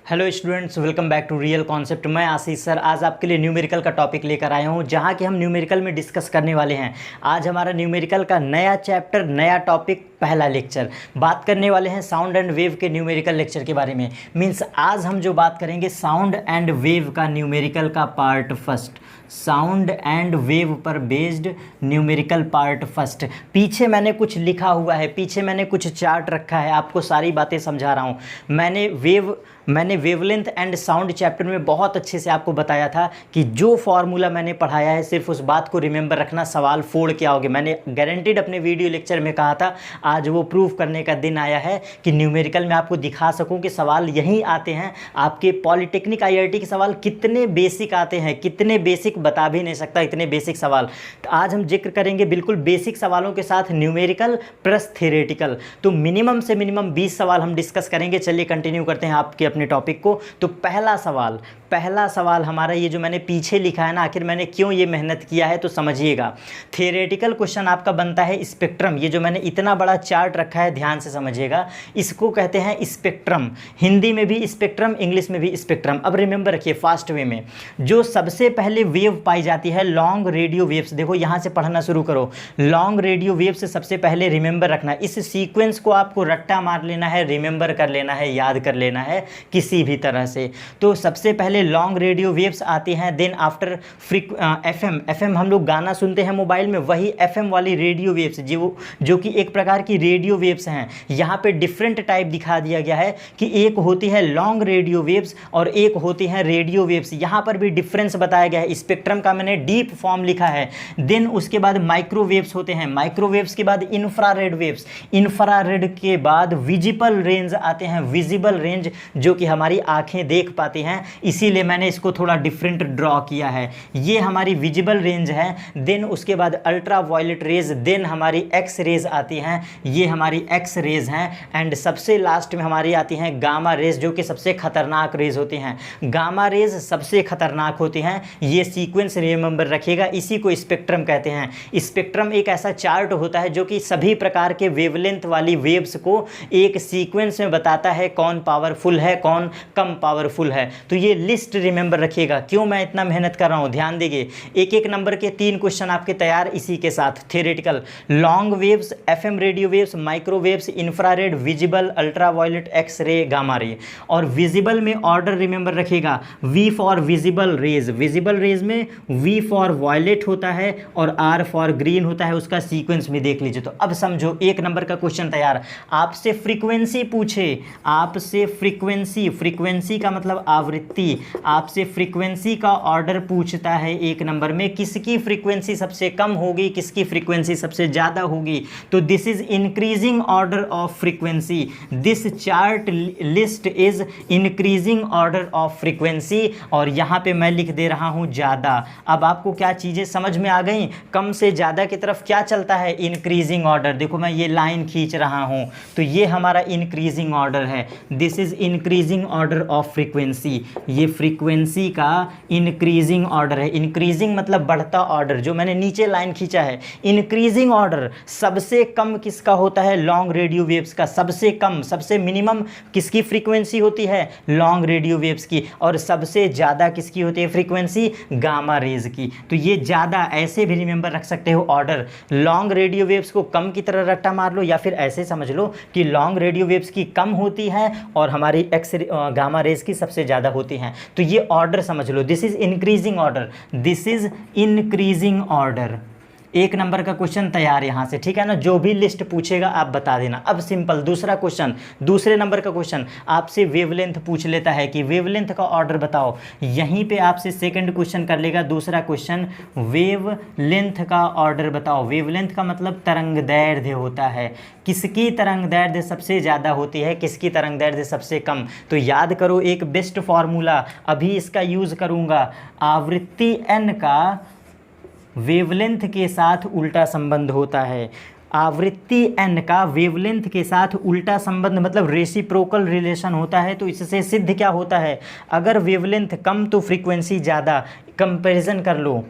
Hello students, welcome back to real concept. मैं Ashish sir आज आपके लिए न्यूमेरिकल का टॉपिक लेकर आया हूं, जहां कि हम न्यूमेरिकल में डिस्कस करने वाले हैं। आज हमारा न्यूमेरिकल का नया चैप्टर, नया टॉपिक, पहला लेक्चर। बात करने वाले हैं साउंड एंड वेव के न्यूमेरिकल लेक्चर के बारे में। मीन्स आज हम जो बात करेंगे साउंड एंड वेव का न्यूमेरिकल का part first, sound and wave पर बेस्ड न्यूमेरिकल पार्ट फर्स्ट। पीछे मैंने कुछ लिखा हुआ है, पीछे मैंने कुछ चार्ट रखा है, आपको सारी बातें समझा रहा हूँ। मैंने वेवलेंथ एंड साउंड चैप्टर में बहुत अच्छे से आपको बताया था कि जो फार्मूला मैंने पढ़ाया है सिर्फ उस बात को रिमेंबर रखना, सवाल फोड़ के आओगे। मैंने गारंटीड अपने वीडियो लेक्चर में कहा था, आज वो प्रूफ करने का दिन आया है कि न्यूमेरिकल में आपको दिखा सकूं कि सवाल यहीं आते हैं। आपके पॉलिटेक्निक आईआईटी के सवाल कितने बेसिक आते हैं, कितने बेसिक बता भी नहीं सकता, इतने बेसिक सवाल। तो आज हम जिक्र करेंगे बिल्कुल बेसिक सवालों के साथ न्यूमेरिकल प्लस थ्योरेटिकल। तो मिनिमम से मिनिमम 20 सवाल हम डिस्कस करेंगे। चलिए कंटिन्यू करते हैं आपके अपने टॉपिक को। तो पहला सवाल हमारा, ये जो मैंने पीछे लिखा है ना, आखिर मैंने क्यों ये मेहनत किया है तो समझिएगा। थ्योरेटिकल क्वेश्चन आपका बनता है स्पेक्ट्रम। ये जो मैंने इतना बड़ा चार्ट रखा है, ध्यान से समझिएगा, इसको कहते हैं स्पेक्ट्रम। हिंदी में भी स्पेक्ट्रम, इंग्लिश में भी स्पेक्ट्रम। अब रिमेंबर रखिए फास्ट वे में, जो सबसे पहले वेव पाई जाती है लॉन्ग रेडियो वेव्स। देखो यहाँ से पढ़ना शुरू करो, लॉन्ग रेडियो वेव्स सबसे पहले रिमेंबर रखना। इस सीक्वेंस को आपको रट्टा मार लेना है, रिमेंबर कर लेना है, याद कर लेना है किसी भी तरह से। तो सबसे पहले लॉन्ग रेडियो वेव्स आती हैं, देन आफ्टर एफएम हम लोग गाना सुनते हैं मोबाइल में, वही एफएम वाली रेडियो वेव्स जो कि एक प्रकार की रेडियो वेव्स हैं। यहाँ पे डिफरेंट टाइप दिखा दिया गया है कि एक होती है लॉन्ग रेडियो वेव्स और एक होती हैं रेडियो वेव्स। यहाँ पर भी डिफरेंस बताया गया है। स्पेक्ट्रम का मैंने डीप फॉर्म लिखा है। देन उसके बाद माइक्रोवेव्स होते हैं, माइक्रोवेव्स के बाद इंफ्रारेड वेव्स, इंफ्रारेड के बाद विजिबल रेंज आते हैं, विजिबल रेंज जो कि हमारी आंखें देख पाती हैं, इसीलिए मैंने इसको थोड़ा डिफरेंट ड्रॉ किया है। ये हमारी विजिबल रेंज है। देन उसके बाद अल्ट्रा वायलेट रेज, देन हमारी एक्स रेज आती हैं, ये हमारी एक्स रेज हैं। एंड सबसे लास्ट में हमारी आती हैं गामा रेज, जो कि सबसे खतरनाक रेज होती हैं। गामा रेज सबसे खतरनाक होती हैं। ये सीक्वेंस रिमेंबर रखिएगा, इसी को स्पेक्ट्रम कहते हैं। स्पेक्ट्रम एक ऐसा चार्ट होता है जो कि सभी प्रकार के वेवलेंथ वाली वेव्स को एक सीक्वेंस में बताता है, कौन पावरफुल है, कौन कम पावरफुल है। तो ये लिस्ट रिमेंबर रखिएगा। क्यों मैं इतना मेहनत कर रहा हूँ, ध्यान दीजिए। एक एक नंबर के 3 क्वेश्चन आपके तैयार इसी के साथ। Theoretical, long waves, FM radio waves, microwaves, infrared, visible, ultraviolet, X ray, gamma ray. और विजिबल में ऑर्डर रिमेंबर रखिएगा, V for visible rays, visible rays में वी फॉर वायलेट होता है और आर फॉर ग्रीन होता है, उसका सीक्वेंस भी देख लीजिए। तो अब समझो, 1 नंबर का क्वेश्चन तैयार। आपसे फ्रीक्वेंसी पूछे, आपसे फ्रीक्वेंसी का मतलब आवृत्ति, आपसे फ्रीक्वेंसी का ऑर्डर पूछता है 1 नंबर में, किसकी फ्रीक्वेंसी सबसे कम होगी, किसकी फ्रीक्वेंसी सबसे ज़्यादा होगी। तो this is increasing order of frequency, this chart list is increasing order of frequency. और यहाँ पे मैं लिख दे रहा हूँ ज़्यादा। अब आपको क्या चीज़ें समझ में आ गई, कम से ज़्यादा की तरफ क्या चलता है, इंक्रीजिंग ऑर्डर। देखो मैं ये लाइन खींच रहा हूँ, तो ये हमारा इंक्रीजिंग ऑर्डर है, this is increasing order of frequency. ये फ्रीक्वेंसी का इंक्रीजिंग ऑर्डर है। इंक्रीजिंग मतलब बढ़ता ऑर्डर, जो मैंने नीचे लाइन खींचा है। इंक्रीजिंग ऑर्डर सबसे कम किसका होता है, लॉन्ग रेडियो वेव्स का। सबसे कम, सबसे मिनिमम किसकी फ्रीक्वेंसी होती है, लॉन्ग रेडियो वेव्स की। और सबसे ज़्यादा किसकी होती है फ्रीक्वेंसी, गामा रेज की। तो ये ज़्यादा, ऐसे भी रिमेंबर रख सकते हो ऑर्डर। लॉन्ग रेडियो वेव्स को कम की तरह रट्टा मार लो, या फिर ऐसे समझ लो कि लॉन्ग रेडियो वेव्स की कम होती है और हमारी गामा रेज की सबसे ज़्यादा होती हैं। तो ये ऑर्डर समझ लो, this is increasing order, this is increasing order. 1 number का क्वेश्चन तैयार यहाँ से, ठीक है ना। जो भी लिस्ट पूछेगा आप बता देना। अब सिंपल दूसरा क्वेश्चन, दूसरे नंबर का क्वेश्चन आपसे वेवलेंथ पूछ लेता है कि वेवलेंथ का ऑर्डर बताओ। यहीं पे आपसे सेकंड क्वेश्चन कर लेगा। दूसरा क्वेश्चन, वेवलेंथ का ऑर्डर बताओ। वेवलेंथ का मतलब तरंग दैर्ध्य होता है, किसकी तरंग दैर्ध्य सबसे ज़्यादा होती है, किसकी तरंग दैर्ध्य सबसे कम। तो याद करो एक बेस्ट फॉर्मूला, अभी इसका यूज़ करूँगा। आवृत्ति n का वेवलेंथ के साथ उल्टा संबंध होता है। आवृत्ति n का वेवलेंथ के साथ उल्टा संबंध मतलब रेसिप्रोकल रिलेशन होता है। तो इससे सिद्ध क्या होता है, अगर वेवलेंथ कम तो फ्रीक्वेंसी ज़्यादा। कंपैरिजन कर लो,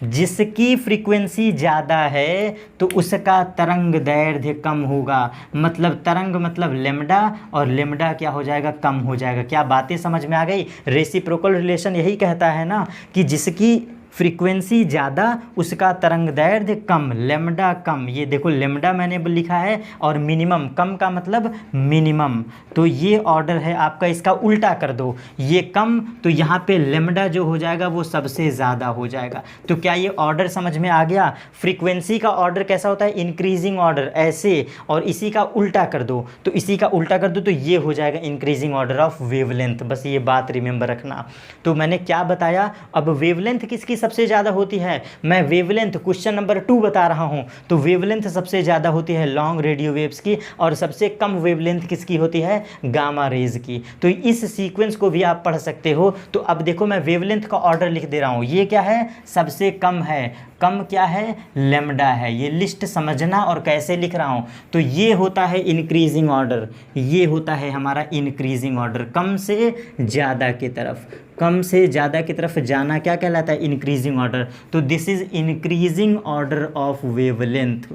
जिसकी फ्रीक्वेंसी ज़्यादा है तो उसका तरंग दैर्ध्य कम होगा। मतलब तरंग मतलब लेमडा, और लेमडा क्या हो जाएगा, कम हो जाएगा। क्या बातें समझ में आ गई? रेसिप्रोकल रिलेशन यही कहता है ना कि जिसकी फ्रीक्वेंसी ज़्यादा उसका तरंग दैर्ध्य कम, लेमडा कम। ये देखो लेमडा मैंने लिखा है, और मिनिमम, कम का मतलब मिनिमम। तो ये ऑर्डर है आपका, इसका उल्टा कर दो, ये कम तो यहाँ पे लेमडा जो हो जाएगा वो सबसे ज़्यादा हो जाएगा। तो क्या ये ऑर्डर समझ में आ गया? फ्रीक्वेंसी का ऑर्डर कैसा होता है? इंक्रीजिंग ऑर्डर ऐसे, और इसी का उल्टा कर दो, तो इसी का उल्टा कर दो तो ये हो जाएगा इंक्रीजिंग ऑर्डर ऑफ वेवलेंथ। बस ये बात रिमेंबर रखना। तो मैंने क्या बताया? अब वेवलेंथ किसकी सबसे ज़्यादा होती है? मैं वेवलेंथ क्वेश्चन नंबर 2 बता रहा हूँ। तो वेवलेंथ सबसे ज़्यादा होती है लॉन्ग रेडियो वेव्स की, और सबसे कम वेवलेंथ किसकी होती है? गामा रेज की। तो इस सीक्वेंस को भी आप पढ़ सकते हो। तो अब देखो मैं वेवलेंथ का ऑर्डर लिख दे रहा हूँ। ये क्या है? सबसे कम है। कम क्या है? लेमडा है। ये लिस्ट समझना, और कैसे लिख रहा हूँ। तो ये होता है इंक्रीजिंग ऑर्डर, ये होता है हमारा इंक्रीजिंग ऑर्डर। कम से ज़्यादा की तरफ, कम से ज़्यादा की तरफ जाना क्या कहलाता है? Increasing order. तो this is increasing order of wavelength.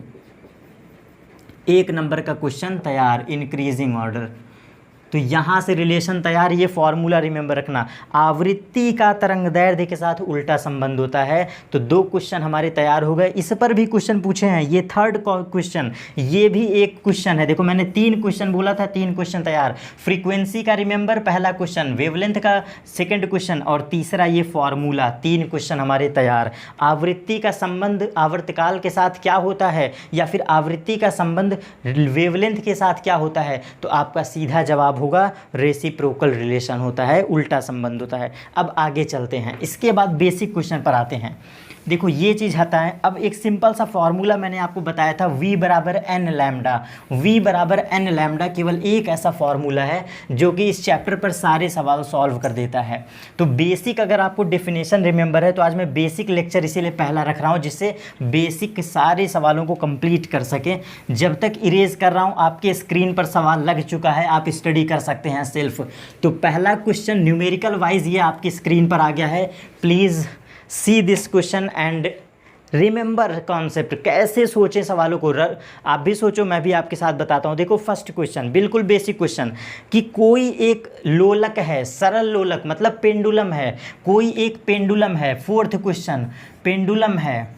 1 number का क्वेश्चन तैयार, इंक्रीजिंग ऑर्डर। तो यहाँ से रिलेशन तैयार। ये फॉर्मूला रिमेंबर रखना, आवृत्ति का तरंग दैर्ध्य के साथ उल्टा संबंध होता है। तो 2 क्वेश्चन हमारे तैयार हो गए। इस पर भी क्वेश्चन पूछे हैं, ये 3rd क्वेश्चन, ये भी एक क्वेश्चन है। देखो मैंने 3 क्वेश्चन बोला था, 3 क्वेश्चन तैयार। फ्रीक्वेंसी का रिमेंबर पहला क्वेश्चन, वेवलेंथ का 2nd क्वेश्चन, और तीसरा ये फॉर्मूला। 3 क्वेश्चन हमारे तैयार। आवृत्ति का संबंध आवर्तकाल के साथ क्या होता है, या फिर आवृत्ति का संबंध वेवलेंथ के साथ क्या होता है? तो आपका सीधा जवाब होगा रेसिप्रोकल रिलेशन होता है, उल्टा संबंध होता है। अब आगे चलते हैं, इसके बाद बेसिक क्वेश्चन पर आते हैं। देखो ये चीज़ आता है। अब एक सिंपल सा फॉर्मूला मैंने आपको बताया था, V बराबर एन लैम्डा। V बराबर एन लैम्डा केवल एक ऐसा फॉर्मूला है जो कि इस चैप्टर पर सारे सवाल सॉल्व कर देता है। तो बेसिक अगर आपको डेफिनेशन रिमेंबर है, तो आज मैं बेसिक लेक्चर इसीलिए पहला रख रहा हूँ, जिससे बेसिक सारे सवालों को कंप्लीट कर सकें। जब तक इरेज कर रहा हूँ आपके स्क्रीन पर सवाल लग चुका है, आप स्टडी कर सकते हैं सेल्फ। तो पहला क्वेश्चन न्यूमेरिकल वाइज ये आपकी स्क्रीन पर आ गया है। Please see this question and remember concept. कैसे सोचें सवालों को, आप भी सोचो, मैं भी आपके साथ बताता हूँ। देखो फर्स्ट क्वेश्चन बिल्कुल बेसिक क्वेश्चन, कि कोई एक लोलक है, सरल लोलक मतलब पेंडुलम है, कोई एक पेंडुलम है। 4th क्वेश्चन, पेंडुलम है,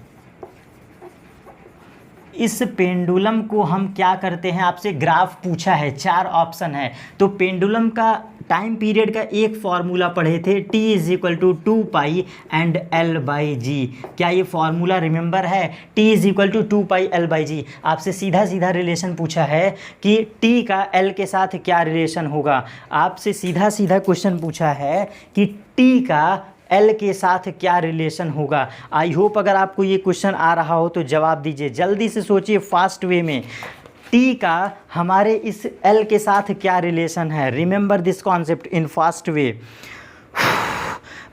इस पेंडुलम को हम क्या करते हैं, आपसे ग्राफ पूछा है, 4 ऑप्शन है। तो पेंडुलम का टाइम पीरियड का एक फॉर्मूला पढ़े थे, T = 2 पाई एंड L/G। क्या ये फॉर्मूला रिमेंबर है? T = 2 पाई L/G। आपसे सीधा सीधा रिलेशन पूछा है कि T का L के साथ क्या रिलेशन होगा। आपसे सीधा सीधा क्वेश्चन पूछा है कि T का L के साथ क्या रिलेशन होगा। आई होप अगर आपको ये क्वेश्चन आ रहा हो तो जवाब दीजिए, जल्दी से सोचिए फास्ट वे में। T का हमारे इस L के साथ क्या रिलेशन है? Remember this concept in fast way.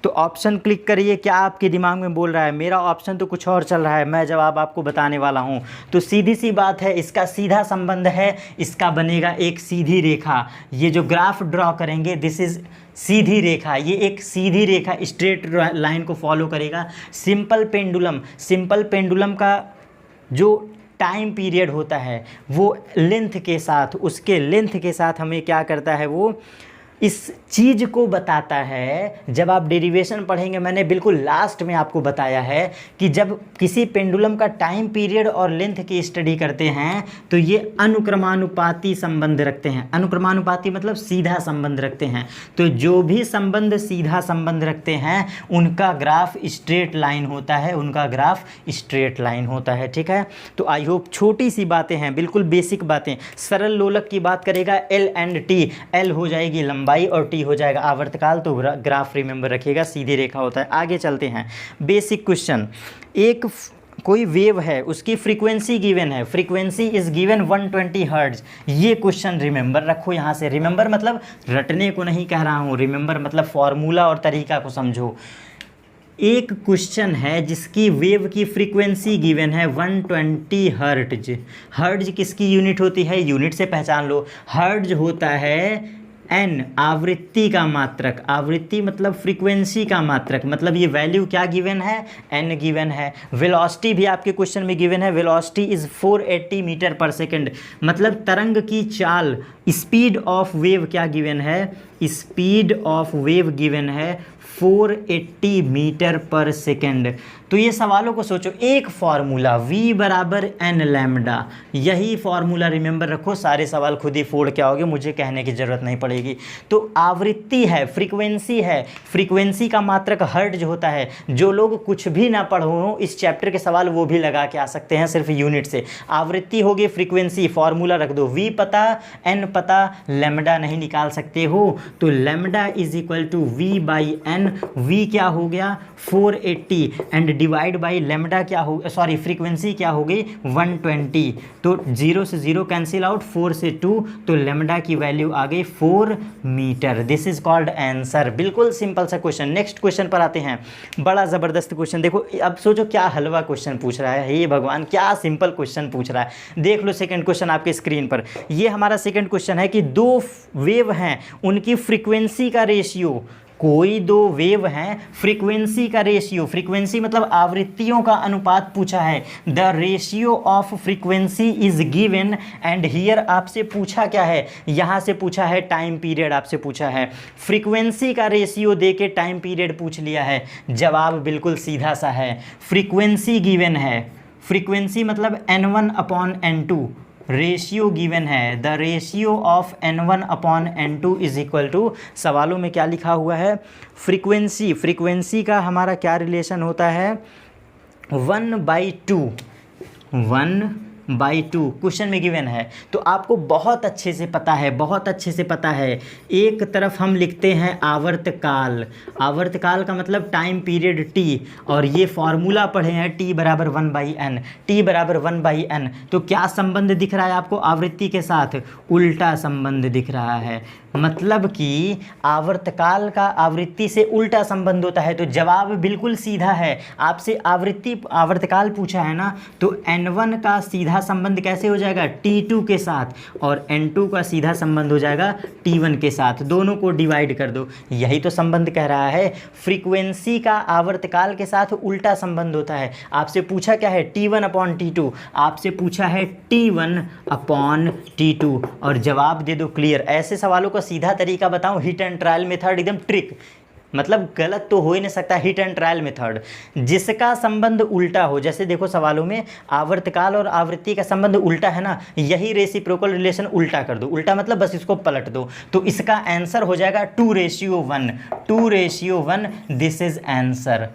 तो ऑप्शन क्लिक करिए, क्या आपके दिमाग में बोल रहा है? मेरा ऑप्शन तो कुछ और चल रहा है, मैं जवाब आपको बताने वाला हूँ। तो सीधी सी बात है, इसका सीधा संबंध है, इसका बनेगा एक सीधी रेखा। ये जो ग्राफ ड्रॉ करेंगे दिस इज़ सीधी रेखा, ये एक सीधी रेखा स्ट्रेट लाइन को फॉलो करेगा। सिंपल पेंडुलम का जो टाइम पीरियड होता है वो लेंथ के साथ, उसके लेंथ के साथ हमें क्या करता है, वो इस चीज़ को बताता है। जब आप डेरिवेशन पढ़ेंगे, मैंने बिल्कुल लास्ट में आपको बताया है कि जब किसी पेंडुलम का टाइम पीरियड और लेंथ की स्टडी करते हैं तो ये अनुक्रमानुपाती संबंध रखते हैं। अनुक्रमानुपाती मतलब सीधा संबंध रखते हैं। तो जो भी संबंध सीधा संबंध रखते हैं उनका ग्राफ स्ट्रेट लाइन होता है, उनका ग्राफ स्ट्रेट लाइन होता है। ठीक है, तो आई होप छोटी सी बातें हैं, बिल्कुल बेसिक बातें। सरल लोलक की बात करेगा, L एंड T, L हो जाएगी लंबाई और T हो जाएगा आवर्तकाल। तो ग्राफ रिमेंबर रखिएगा, सीधी रेखा होता है। आगे चलते हैं, बेसिक क्वेश्चन। एक कोई वेव है, उसकी फ्रीक्वेंसी गिवन है, फ्रीक्वेंसी इज गिवन 120 हर्ट्ज। ये क्वेश्चन रिमेंबर रखो यहाँ से। रिमेंबर मतलब रटने को नहीं कह रहा हूँ, रिमेंबर मतलब फॉर्मूला और तरीका को समझो। एक क्वेश्चन है जिसकी वेव की फ्रीक्वेंसी गिवन है 120 हर्ट्ज। हर्ट्ज किसकी यूनिट होती है? यूनिट से पहचान लो, हर्ट्ज होता है एन आवृत्ति का मात्रक, आवृत्ति मतलब फ्रीक्वेंसी का मात्रक, मतलब ये वैल्यू क्या गिवन है, एन गिवन है। वेलोसिटी भी आपके क्वेश्चन में गिवन है, velocity is 480 metre per second, मतलब तरंग की चाल, स्पीड ऑफ वेव क्या गिवन है, स्पीड ऑफ वेव गिवन है 480 मीटर पर सेकंड। तो ये सवालों को सोचो, एक फार्मूला v बराबर एन लैम्डा, यही फार्मूला रिमेंबर रखो, सारे सवाल खुद ही फोड़ के आओगे, मुझे कहने की ज़रूरत नहीं पड़ेगी। तो आवृत्ति है, फ्रीक्वेंसी है, फ्रीक्वेंसी का मात्रक हर्ट्ज होता है। जो लोग कुछ भी ना पढ़ो हो इस चैप्टर के सवाल वो भी लगा के आ सकते हैं सिर्फ यूनिट से। आवृत्ति होगी, फ्रीक्वेंसी, फार्मूला रख दो, v पता, n पता, लैम्डा नहीं निकाल सकते हो, तो lambda is equal to v by N. v क्या हो गया 480 एंड डिवाइड बाई लैम्डा क्या हो, सॉरी फ्रीक्वेंसी क्या हो गई 120, तो 0 से 0 कैंसिल आउट, 4 से 2, तो लैम्डा की वैल्यू आ गई 4 meter. This is called answer. बिल्कुल सिंपल सा क्वेश्चन। नेक्स्ट क्वेश्चन पर आते हैं, बड़ा ज़बरदस्त क्वेश्चन। देखो अब सोचो क्या हलवा क्वेश्चन पूछ रहा है, हे भगवान क्या सिंपल क्वेश्चन पूछ रहा है। देख लो सेकंड क्वेश्चन आपके स्क्रीन पर, ये हमारा सेकंड क्वेश्चन है कि दो वेव हैं, उनकी फ्रीक्वेंसी का रेशियो, कोई दो वेव हैं, फ्रीक्वेंसी का रेशियो, फ्रीक्वेंसी मतलब आवृत्तियों का अनुपात पूछा है। The ratio of frequency is given and here आपसे पूछा क्या है, यहाँ से पूछा है टाइम पीरियड, आपसे पूछा है फ्रीक्वेंसी का रेशियो दे के टाइम पीरियड पूछ लिया है। जवाब बिल्कुल सीधा सा है, फ्रीक्वेंसी गिवन है, फ्रीक्वेंसी मतलब n1/n2, रेशियो गिवन है, the ratio of n1/n2 is equal to, सवालों में क्या लिखा हुआ है, फ्रीक्वेंसी, फ्रीक्वेंसी का हमारा क्या रिलेशन होता है 1/2, 1/2 क्वेश्चन में गिवन है। तो आपको बहुत अच्छे से पता है, बहुत अच्छे से पता है। एक तरफ हम लिखते हैं आवर्तकाल, आवर्तकाल का मतलब टाइम पीरियड t, और ये फॉर्मूला पढ़े हैं t बराबर 1/n, t बराबर 1/n। तो क्या संबंध दिख रहा है आपको आवृत्ति के साथ, उल्टा संबंध दिख रहा है, मतलब कि आवर्तकाल का आवृत्ति से उल्टा संबंध होता है। तो जवाब बिल्कुल सीधा है, आपसे आवृत्ति आवर्तकाल पूछा है ना, तो n1 का सीधा संबंध कैसे हो जाएगा t2 के साथ, और n2 का सीधा संबंध हो जाएगा t1 के साथ, दोनों को डिवाइड कर दो। यही तो संबंध कह रहा है, फ्रीक्वेंसी का आवर्तकाल के साथ उल्टा संबंध होता है। आपसे पूछा क्या है t1/t2, आपसे पूछा है t1/t2, और जवाब दे दो क्लियर। ऐसे सवालों का सीधा तरीका बताऊं, हिट एंड ट्रायल मेथड, एकदम ट्रिक, मतलब गलत तो हो ही नहीं सकता, हिट एंड ट्रायल मेथड, जिसका संबंध उल्टा हो। जैसे देखो सवालों में आवर्तकाल और आवृत्ति का संबंध उल्टा है ना, यही रेसिप्रोकल रिलेशन उल्टा कर दो, उल्टा मतलब बस इसको पलट दो, तो इसका आंसर हो जाएगा 2:1, 2:1, दिस इज आंसर।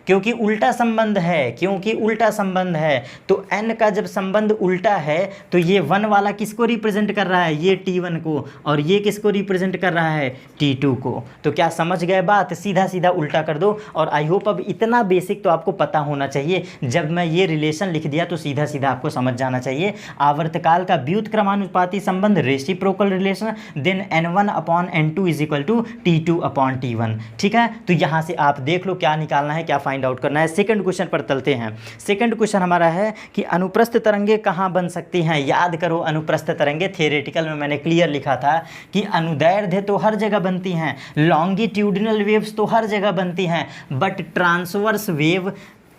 क्योंकि उल्टा संबंध है, क्योंकि उल्टा संबंध है, तो n का जब संबंध उल्टा है तो ये 1 वाला किसको रिप्रेजेंट कर रहा है, ये t1 को, और ये किसको रिप्रेजेंट कर रहा है t2 को। तो क्या समझ गए बात, सीधा सीधा उल्टा कर दो। और आई होप अब इतना बेसिक तो आपको पता होना चाहिए, जब मैं ये रिलेशन लिख दिया तो सीधा सीधा आपको समझ जाना चाहिए। आवर्तकाल का व्युत्क्रमानुपाती संबंध, reciprocal relation, then n1/n2 is equal to t2/t1। ठीक है, तो यहाँ से आप देख लो क्या निकालना है, क्या फाइंड आउट करना है। सेकंड क्वेश्चन पर चलते हैं। सेकंड क्वेश्चन हमारा है कि अनुप्रस्थ तरंगे कहाँ बन सकती हैं। याद करो अनुप्रस्थ तरंगे, थ्योरेटिकल में मैंने क्लियर लिखा था कि अनुदैर्ध्य तो हर जगह बनती हैं, लॉन्गिट्यूडिनल वेव्स तो हर जगह बनती हैं, बट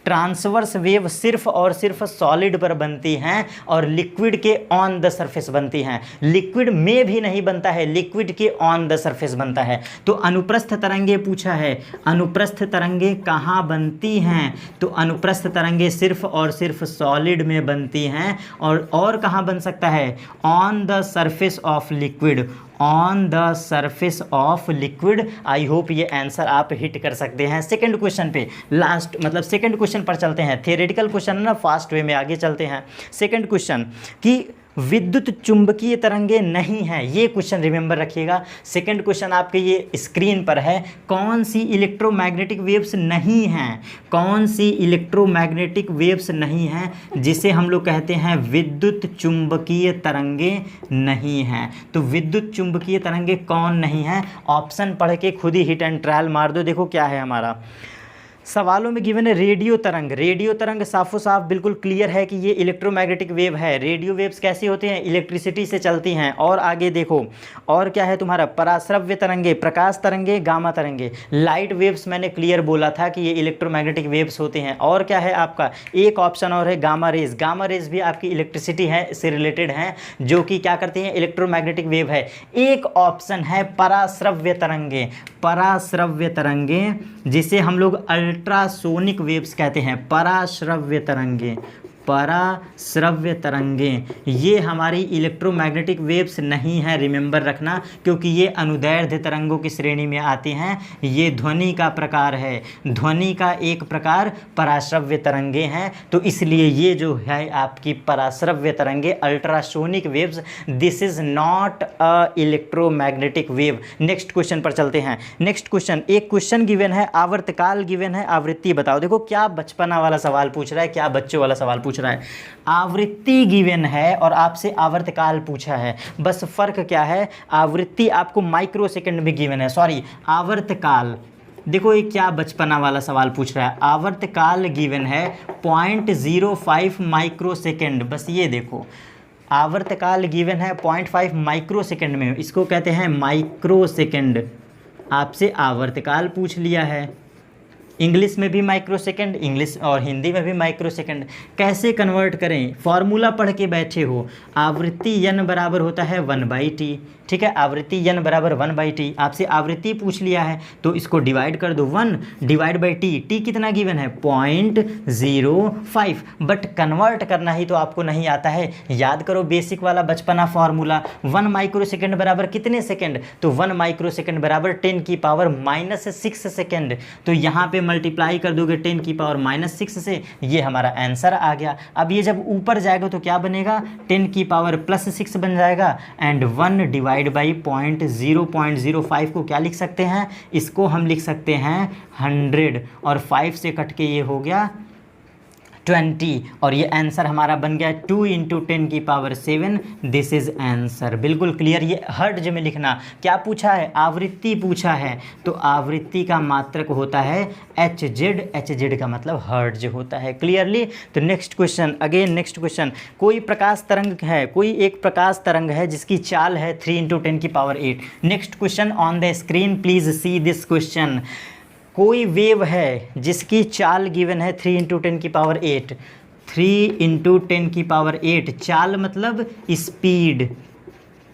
ट्रांसवर्स वेव सिर्फ और सिर्फ सॉलिड पर बनती हैं और लिक्विड के ऑन द सरफेस बनती हैं। लिक्विड में भी नहीं बनता है, लिक्विड के ऑन द सरफेस बनता है। तो अनुप्रस्थ तरंगे पूछा है, अनुप्रस्थ तरंगे कहाँ बनती हैं, तो अनुप्रस्थ तरंगे सिर्फ और सिर्फ सॉलिड में बनती हैं। और कहाँ बन सकता है, on the surface of liquid, on the surface of liquid. I hope ये आंसर आप हिट कर सकते हैं। सेकंड क्वेश्चन पे लास्ट मतलब सेकंड क्वेश्चन पर चलते हैं। थ्योरेटिकल क्वेश्चन ना, फास्ट वे में आगे चलते हैं। सेकंड क्वेश्चन कि विद्युत चुंबकीय तरंगे नहीं हैं, ये क्वेश्चन रिमेंबर रखिएगा। सेकंड क्वेश्चन आपके ये स्क्रीन पर है, कौन सी इलेक्ट्रोमैग्नेटिक वेव्स नहीं हैं, कौन सी इलेक्ट्रोमैग्नेटिक वेव्स नहीं हैं जिसे हम लोग कहते हैं विद्युत चुंबकीय तरंगे नहीं हैं। तो विद्युत चुंबकीय तरंगे कौन नहीं हैं, ऑप्शन पढ़ के खुद ही हिट एंड ट्रायल मार दो। देखो क्या है हमारा, सवालों में गिवन है रेडियो तरंग। रेडियो तरंग साफो साफ बिल्कुल क्लियर है कि ये इलेक्ट्रोमैग्नेटिक वेव है। रेडियो वेव्स कैसी होती हैं? इलेक्ट्रिसिटी से चलती हैं। और आगे देखो, और क्या है तुम्हारा? पराश्रव्य तरंगे, प्रकाश तरंगे, गामा तरंगे। लाइट वेव्स मैंने क्लियर बोला था कि ये इलेक्ट्रोमैग्नेटिक वेव्स होते हैं। और क्या है आपका? एक ऑप्शन और है गामा रेज। गामा रेज भी आपकी इलेक्ट्रिसिटी है से रिलेटेड हैं, जो कि क्या करती हैं? इलेक्ट्रोमैग्नेटिक वेव है। एक ऑप्शन है पराश्रव्य तरंगे। पराश्रव्य तरंगे जिसे हम लोग अल्ट्रासोनिक वेव्स कहते हैं। पराश्रव्य तरंगे, पराश्रव्य तरंगें, ये हमारी इलेक्ट्रोमैग्नेटिक वेव्स नहीं है, रिमेंबर रखना, क्योंकि ये अनुदैर्ध्य तरंगों की श्रेणी में आती हैं। ये ध्वनि का प्रकार है, ध्वनि का एक प्रकार पराश्रव्य तरंगें हैं। तो इसलिए ये जो है आपकी पराश्रव्य तरंगें, ultrasonic waves, this is not a electromagnetic wave. Next question पर चलते हैं। नेक्स्ट क्वेश्चन, एक क्वेश्चन गिवन है, आवर्तकाल गिवन है, आवृत्ति बताओ। देखो क्या बचपना वाला सवाल पूछ रहा है, क्या बच्चों वाला सवाल पूछ रहा है। आवृत्ति गिवन है और आपसे आवर्तकाल पूछा है। बस फर्क क्या है? आवृत्ति आपको माइक्रो सेकंड में गिवन है, सॉरी आवर्तकाल। देखो ये क्या बचपना वाला सवाल पूछ रहा है। आवर्तकाल गिवन है 0.05 माइक्रो सेकंड। बस ये देखो, आवर्तकाल गिवन है 0.5 माइक्रो सेकंड में, इसको कहते हैं माइक्रो सेकंड। आपसे आवर्तकाल पूछ लिया है। इंग्लिश में भी माइक्रो सेकंड, इंग्लिश और हिंदी में भी माइक्रो सेकंड। कैसे कन्वर्ट करें? फॉर्मूला पढ़ के बैठे हो। आवृत्ति n बराबर होता है 1/t, ठीक है। आवृत्ति n बराबर 1/t। आपसे आवृत्ति पूछ लिया है तो इसको डिवाइड कर दो, 1 डिवाइड बाई टी। टी कितना गिवन है? 0.05। बट कन्वर्ट करना ही तो आपको नहीं आता है। याद करो बेसिक वाला बचपना फॉर्मूला। 1 माइक्रो सेकंड बराबर कितने सेकंड? तो 1 माइक्रो सेकंड बराबर 10⁻⁻6 सेकंड। तो यहाँ पे मल्टीप्लाई कर दोगे 10⁻⁻6 से, ये हमारा आंसर आ गया। अब ये जब ऊपर जाएगा तो क्या बनेगा? 10⁻+6 बन जाएगा। एंड 1 डिवाइड बाई 0.05 को क्या लिख सकते हैं? इसको हम लिख सकते हैं 100, और 5 से कट के ये हो गया 20, और ये आंसर हमारा बन गया 2 × 10⁻7। This is answer. बिल्कुल क्लियर। ये हर्ट्ज में लिखना। क्या पूछा है? आवृत्ति पूछा है। तो आवृत्ति का मात्रक होता है Hz। Hz का मतलब हर्ट्ज होता है। क्लियरली। तो next question, again next question. कोई प्रकाश तरंग है, कोई एक प्रकाश तरंग है जिसकी चाल है 3 × 10⁸। Next question on the screen, please see this question. कोई वेव है जिसकी चाल गिवन है 3 × 10⁸। 3 × 10⁸। चाल मतलब स्पीड,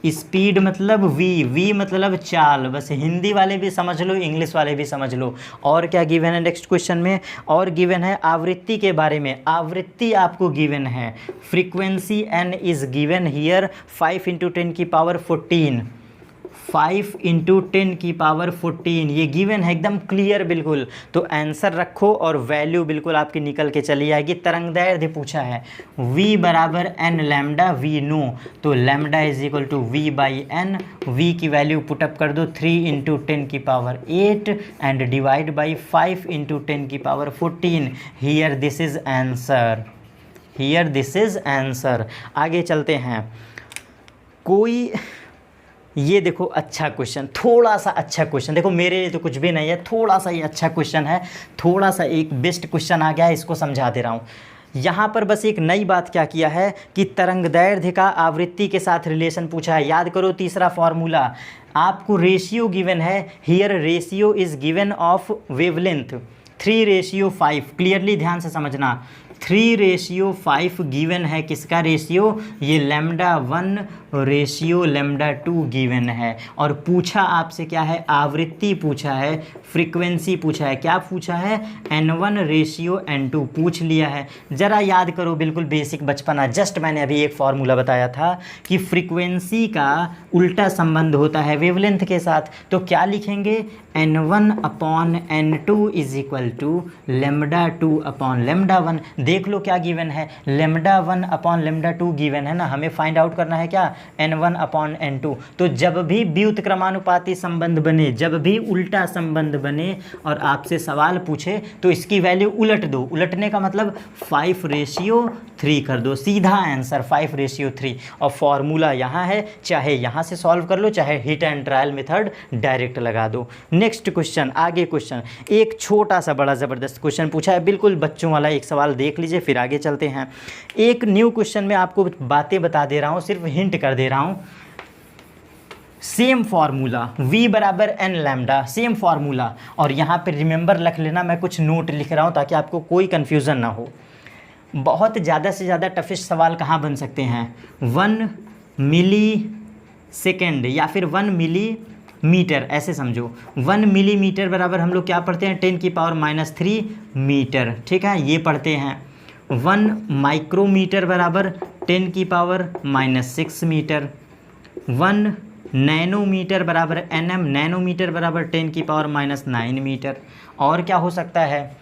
स्पीड मतलब v मतलब चाल। बस हिंदी वाले भी समझ लो, इंग्लिश वाले भी समझ लो। और क्या गिवन है नेक्स्ट क्वेश्चन में? और गिवन है आवृत्ति के बारे में। आवृत्ति आपको गिवन है, frequency n is given here 5 × 10⁻14। 5 × 10⁻14 ये गिवन है, एकदम क्लियर बिल्कुल। तो आंसर रखो और वैल्यू बिल्कुल आपकी निकल के चली आएगी। तरंगदैर्ध्य पूछा है, v बराबर n लैम्डा, v नो, तो lambda is equal to v/n। v की वैल्यू पुटअप कर दो 3 × 10⁸ and divide by 5 × 10⁻14। Here this is answer, here this is answer. आगे चलते हैं। कोई, ये देखो अच्छा क्वेश्चन, थोड़ा सा अच्छा क्वेश्चन। देखो मेरे लिए तो कुछ भी नहीं है, थोड़ा सा ये अच्छा क्वेश्चन है, थोड़ा सा एक बेस्ट क्वेश्चन आ गया है, इसको समझा दे रहा हूँ। यहाँ पर बस एक नई बात क्या किया है कि तरंगदैर्ध्य का आवृत्ति के साथ रिलेशन पूछा है। याद करो तीसरा फॉर्मूला, आपको रेशियो गिवन है। Here ratio is given of wavelength 3:5। Clearly ध्यान से समझना, 3:5 गिवन है। किसका रेशियो? ये λ1 रेशियो λ2 गिवन है। और पूछा आपसे क्या है? आवृत्ति पूछा है, फ्रीक्वेंसी पूछा है। क्या पूछा है? n1:n2 पूछ लिया है। ज़रा याद करो, बिल्कुल बेसिक बचपना। जस्ट मैंने अभी एक फार्मूला बताया था कि फ्रीक्वेंसी का उल्टा संबंध होता है वेवलेंथ के साथ। तो क्या लिखेंगे? n1/n2 is equal to λ2/λ1। देख लो क्या गिवन है, λ1/λ2 गिवन है ना। हमें फाइंड आउट करना है क्या? n1/n2। तो जब भी व्युत्क्रमानुपाती संबंध बने, जब भी उल्टा संबंध बने और आपसे सवाल पूछे तो इसकी वैल्यू उलट दो। उलटने का मतलब 5:3 3 कर दो, सीधा आंसर 5:3। और फॉर्मूला यहाँ है, चाहे यहाँ से सॉल्व कर लो, चाहे hit and trial method direct लगा दो। नेक्स्ट क्वेश्चन, आगे क्वेश्चन एक छोटा सा बड़ा ज़बरदस्त क्वेश्चन पूछा है, बिल्कुल बच्चों वाला एक सवाल देख लीजिए फिर आगे चलते हैं। एक न्यू क्वेश्चन में आपको बातें बता दे रहा हूँ, सिर्फ हिंट कर दे रहा हूँ। सेम फार्मूला v बराबर n लैम्डा, सेम फार्मूला। और यहाँ पे रिमेंबर रख लेना, मैं कुछ नोट लिख रहा हूँ ताकि आपको कोई कन्फ्यूज़न ना हो। बहुत ज़्यादा से ज़्यादा टफेस्ट सवाल कहाँ बन सकते हैं, 1 मिली सेकेंड या फिर 1 मिलीमीटर, ऐसे समझो। 1 मिलीमीटर बराबर हम लोग क्या पढ़ते हैं, 10⁻³ मीटर, ठीक है, ये पढ़ते हैं। 1 माइक्रोमीटर बराबर 10⁻6 मीटर। 1 नैनोमीटर बराबर nm, नैनोमीटर बराबर 10⁻9 मीटर। और क्या हो सकता है,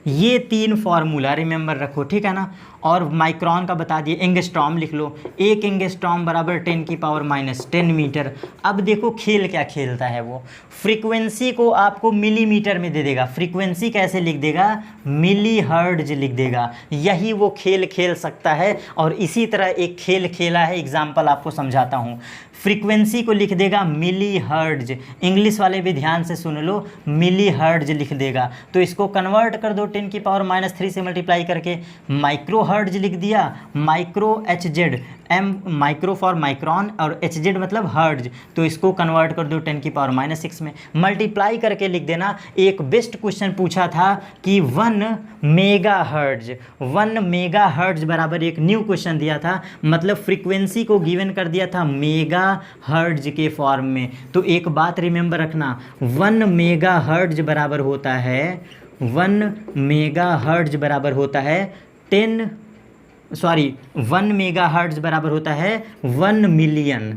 ये 3 फार्मूला रिमेंबर रखो, ठीक है ना। और माइक्रोन का बता दिए, एंगस्ट्रॉम लिख लो, 1 एंगस्ट्रॉम बराबर 10⁻10 मीटर। अब देखो खेल क्या खेलता है वो, फ्रीक्वेंसी को आपको मिलीमीटर में दे देगा, फ्रीक्वेंसी कैसे लिख देगा, मिली हर्ट्ज लिख देगा। यही वो खेल खेल सकता है। और इसी तरह एक खेल खेला है, एग्जाम्पल आपको समझाता हूँ। फ्रीक्वेंसी को लिख देगा मिली हर्ट्ज, इंग्लिश वाले भी ध्यान से सुन लो, मिली हर्ट्ज लिख देगा। तो इसको कन्वर्ट कर दो 10⁻³ से मल्टीप्लाई करके, माइक्रो हर्ट्ज लिख दिया, micro HZ, M micro for micron और HZ मतलब हर्ट्ज, तो इसको कन्वर्ट कर दो 10⁻6 में, मल्टीप्लाई करके लिख देना। एक बेस्ट क्वेश्चन पूछा था कि 1 मेगाहर्ट्ज, 1 मेगाहर्ट्ज बराबर एक न्यू क्वेश्चन दिया था, मतलब फ्रीक्वेंसी को गिवन कर दिया था मेगा हर्ट्ज के फॉर्म में। तो एक बात रिमेंबर रखना, 1 मेगाहर्ट्ज बराबर होता है, 1 मेगाहर्ट्ज बराबर होता है 1 मेगाहर्ट्ज बराबर होता है 1 मिलियन।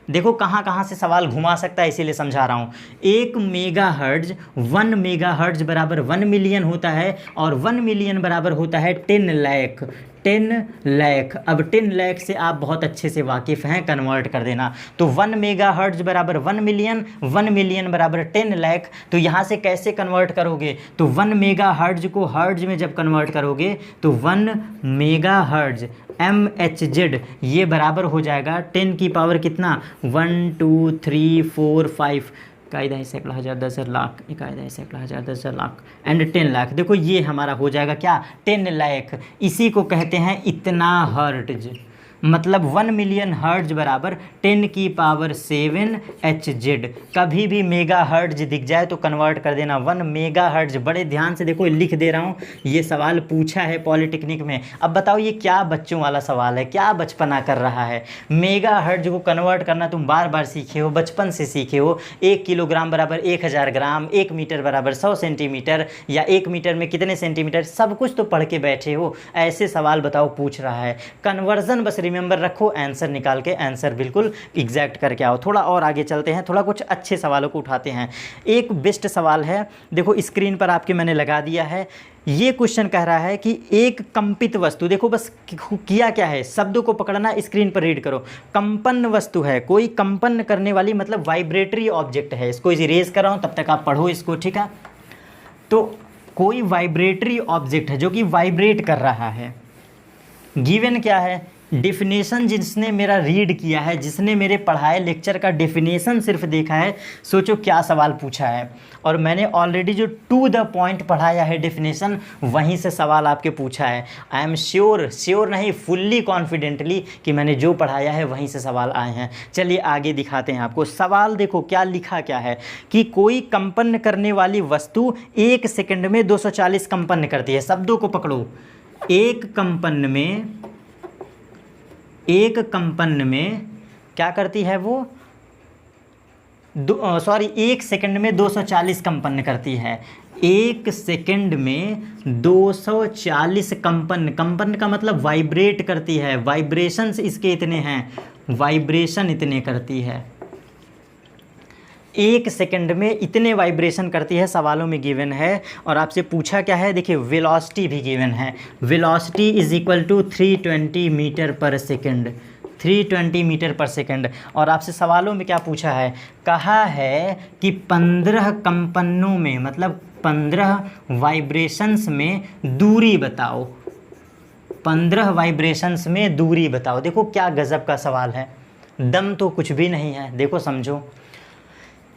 देखो कहाँ कहाँ से सवाल घुमा सकता है, इसीलिए समझा रहा हूँ। 1 मेगाहर्ट्ज, 1 मेगाहर्ट्ज बराबर 1 मिलियन होता है, और 1 मिलियन बराबर होता है 10 लाख, 10 लाख। अब 10 लाख से आप बहुत अच्छे से वाकिफ़ हैं, कन्वर्ट कर देना। तो 1 मेगाहर्ट्ज बराबर 1 मिलियन, 1 मिलियन बराबर 10 लाख। तो यहाँ से कैसे कन्वर्ट करोगे, तो 1 मेगाहर्ट्ज को हर्ट्ज में जब कन्वर्ट करोगे तो 1 मेगाहर्ट्ज MHz ये बराबर हो जाएगा 10 की पावर कितना, 1 2 3 4 5, कायदा है सैकड़ा हज़ार 10 लाख, कायदा है सैकड़ा हज़ार 10 लाख एंड 10 लाख। देखो ये हमारा हो जाएगा क्या, 10 लाख। इसी को कहते हैं इतना हर्ट्ज, मतलब 1 मिलियन हर्ट्ज बराबर 10 की पावर 7 HZ। कभी भी मेगा हर्ट्ज दिख जाए तो कन्वर्ट कर देना 1 मेगा हर्ट्ज। बड़े ध्यान से देखो, लिख दे रहा हूँ, ये सवाल पूछा है पॉलिटेक्निक में। अब बताओ ये क्या बच्चों वाला सवाल है, क्या बचपना कर रहा है। मेगा हर्ट्ज को कन्वर्ट करना तुम बार बार सीखे हो, बचपन से सीखे हो। 1 किलोग्राम बराबर 1000 ग्राम, 1 मीटर बराबर 100 सेंटीमीटर, या 1 मीटर में कितने सेंटीमीटर, सब कुछ तो पढ़ के बैठे हो। ऐसे सवाल बताओ पूछ रहा है, कन्वर्जन बस रिमेंबर रखो, आंसर निकाल के आंसर बिल्कुल एग्जैक्ट करके आओ। थोड़ा और आगे चलते हैं, थोड़ा कुछ अच्छे सवालों को उठाते हैं। एक बेस्ट सवाल है, देखो स्क्रीन पर आपके मैंने लगा दिया है। ये क्वेश्चन कह रहा है कि एक कंपित वस्तु, देखो बस किया क्या है, शब्दों को पकड़ना, स्क्रीन पर रीड करो। कंपन वस्तु है, कोई कंपन करने वाली मतलब वाइब्रेटरी ऑब्जेक्ट है। इसको इरेज कर रहा हूँ, तब तक आप पढ़ो इसको, ठीक है। तो कोई वाइब्रेटरी ऑब्जेक्ट है जो कि वाइब्रेट कर रहा है। गिवन क्या है, डेफिनेशन जिसने मेरा रीड किया है, जिसने मेरे पढ़ाए लेक्चर का डेफिनेशन सिर्फ देखा है, सोचो क्या सवाल पूछा है। और मैंने ऑलरेडी जो टू द पॉइंट पढ़ाया है डेफिनेशन, वहीं से सवाल आपके पूछा है। आई एम श्योर नहीं, फुल्ली कॉन्फिडेंटली कि मैंने जो पढ़ाया है वहीं से सवाल आए हैं। चलिए आगे दिखाते हैं आपको। सवाल देखो क्या लिखा क्या है, कि कोई कंपन करने वाली वस्तु 1 सेकंड में 240 कंपन करती है। शब्दों को पकड़ो, एक कंपन में क्या करती है वो, 1 सेकंड में 240 कंपन करती है। 1 सेकंड में 240 कंपन का मतलब वाइब्रेट करती है। वाइब्रेशंस इसके इतने हैं, वाइब्रेशन इतने करती है। 1 सेकंड में इतने वाइब्रेशन करती है, सवालों में गिवन है। और आपसे पूछा क्या है, देखिए वेलोसिटी भी गिवन है। Velocity is equal to 320 metre per second, 320 metre per second. और आपसे सवालों में क्या पूछा है, कहा है कि 15 कंपनों में, मतलब 15 वाइब्रेशंस में दूरी बताओ, 15 वाइब्रेशंस में दूरी बताओ। देखो क्या गजब का सवाल है, दम तो कुछ भी नहीं है। देखो समझो,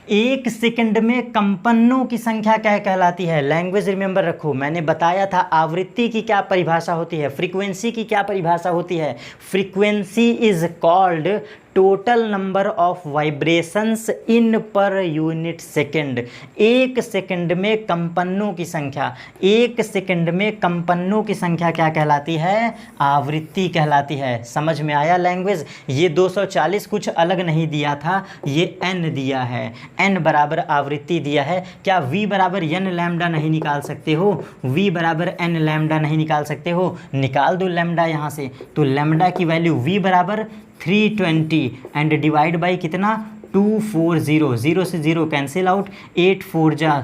1 सेकंड में कंपनों की संख्या क्या कहलाती है? लैंग्वेज रिमेंबर रखो, मैंने बताया था आवृत्ति की क्या परिभाषा होती है, फ्रीक्वेंसी की क्या परिभाषा होती है। Frequency is called total number of vibrations in per unit second. 1 second में कंपनों की संख्या, 1 सेकंड में कंपनों की संख्या क्या कहलाती है? आवृत्ति कहलाती है। समझ में आया लैंग्वेज? ये 240 कुछ अलग नहीं दिया था, ये n दिया है, n बराबर आवृत्ति दिया है। क्या v बराबर n लैम्डा नहीं निकाल सकते हो? v बराबर n लैम्डा नहीं निकाल सकते हो? निकाल दो लैम्डा यहाँ से। तो लैम्डा की वैल्यू v बराबर 320 एंड डिवाइड बाई कितना? 240, 0 से 0 कैंसिल आउट, 8 4 जा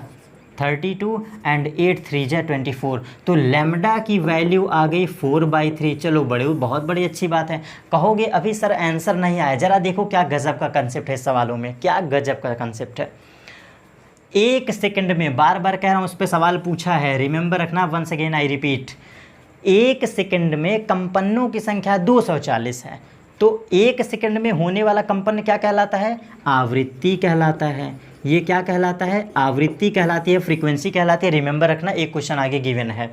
32 एंड 8 3 जा 24। तो लैम्डा की वैल्यू आ गई 4/3। चलो बड़े, बहुत बड़ी अच्छी बात है। कहोगे अभी सर आंसर नहीं आया, ज़रा देखो क्या गजब का कंसेप्ट है सवालों में, क्या गजब का कंसेप्ट है। 1 सेकंड में, बार बार कह रहा हूँ, उस पर सवाल पूछा है, रिमेंबर रखना, once again I repeat. 1 second में कंपनों की संख्या 240 है, तो 1 सेकंड में होने वाला कंपन क्या कहलाता है? आवृत्ति कहलाता है। ये क्या कहलाता है? आवृत्ति कहलाती है, फ्रीक्वेंसी कहलाती है। रिमेंबर रखना, एक क्वेश्चन आगे गिवन है।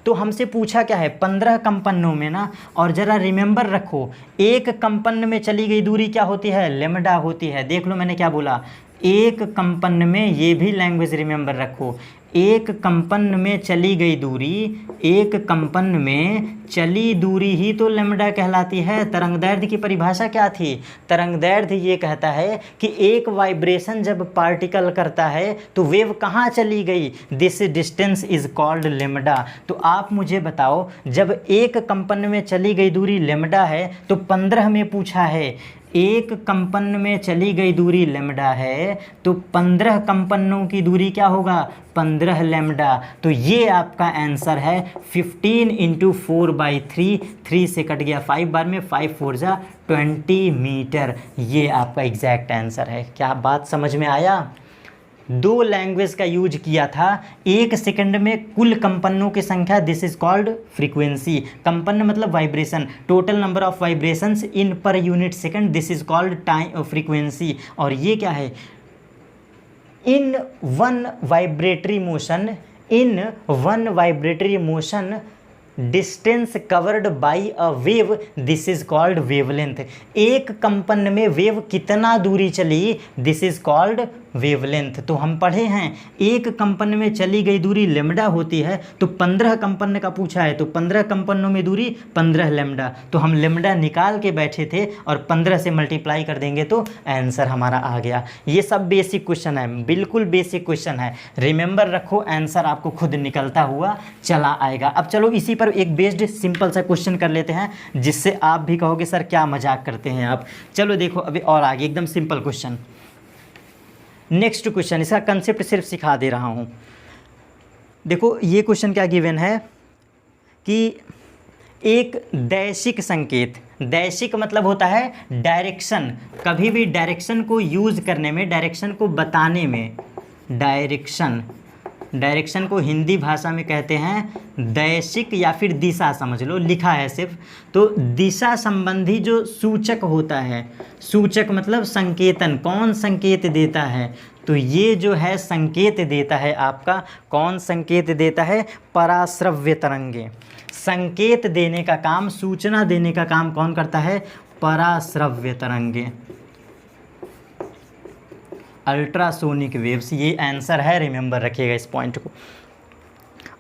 तो हमसे पूछा क्या है? 15 कंपनों में ना, और ज़रा रिमेंबर रखो, एक कंपन में चली गई दूरी क्या होती है? लैम्डा होती है। देख लो मैंने क्या बोला, एक कंपन में, ये भी लैंग्वेज रिमेंबर रखो, एक कंपन में चली गई दूरी, एक कंपन में चली दूरी ही तो लैम्डा कहलाती है। तरंगदैर्ध्य की परिभाषा क्या थी? तरंगदैर्ध्य ये कहता है कि एक वाइब्रेशन जब पार्टिकल करता है तो वेव कहाँ चली गई? This distance is called lambda. तो आप मुझे बताओ, जब एक कंपन में चली गई दूरी लैम्डा है, तो 15 में पूछा है, एक कंपन में चली गई दूरी लैम्डा है, तो 15 कंपनों की दूरी क्या होगा? 15 लैम्डा। तो ये आपका आंसर है 15 × 4/3। 3 से कट गया 5 बार में, 5 4 जा 20 मीटर। ये आपका एग्जैक्ट आंसर है। क्या बात समझ में आया? 2 लैंग्वेज का यूज किया था। 1 सेकंड में कुल कंपनों की संख्या, दिस इज कॉल्ड फ्रीक्वेंसी। कंपन मतलब vibration, total number of vibrations in per unit second, this is called time frequency. और ये क्या है? In one vibratory motion distance covered by a wave, this is called wavelength. एक कंपन में wave कितना दूरी चली? This is called wavelength. तो हम पढ़े हैं, एक कंपन में चली गई दूरी लैम्डा होती है, तो 15 कंपन का पूछा है, तो 15 कंपनों में दूरी 15 लैम्डा। तो हम लैम्डा निकाल के बैठे थे और 15 से मल्टीप्लाई कर देंगे तो आंसर हमारा आ गया। ये सब बेसिक क्वेश्चन है, बिल्कुल बेसिक क्वेश्चन है। रिमेंबर रखो, आंसर आपको खुद निकलता हुआ चला आएगा। अब चलो इसी पर एक बेस्ड सिंपल सा क्वेश्चन कर लेते हैं, जिससे आप भी कहोगे सर क्या मजाक करते हैं आप। चलो देखो अभी और आगे एकदम सिंपल क्वेश्चन। नेक्स्ट क्वेश्चन, इसका कंसेप्ट सिर्फ सिखा दे रहा हूँ। देखो ये क्वेश्चन क्या गिवन है कि एक दैशिक संकेत, दैशिक मतलब होता है डायरेक्शन, कभी भी डायरेक्शन को यूज़ करने में, डायरेक्शन को बताने में, डायरेक्शन को हिंदी भाषा में कहते हैं दैशिक या फिर दिशा, समझ लो, लिखा है सिर्फ। तो दिशा संबंधी जो सूचक होता है, सूचक मतलब संकेतन, कौन संकेत देता है? तो ये जो है संकेत देता है आपका, कौन संकेत देता है? पराश्रव्य तरंगे। संकेत देने का काम, सूचना देने का काम कौन करता है? पराश्रव्य तरंगे, अल्ट्रासोनिक वेव्स। ये आंसर है, रिमेंबर रखिएगा इस पॉइंट को।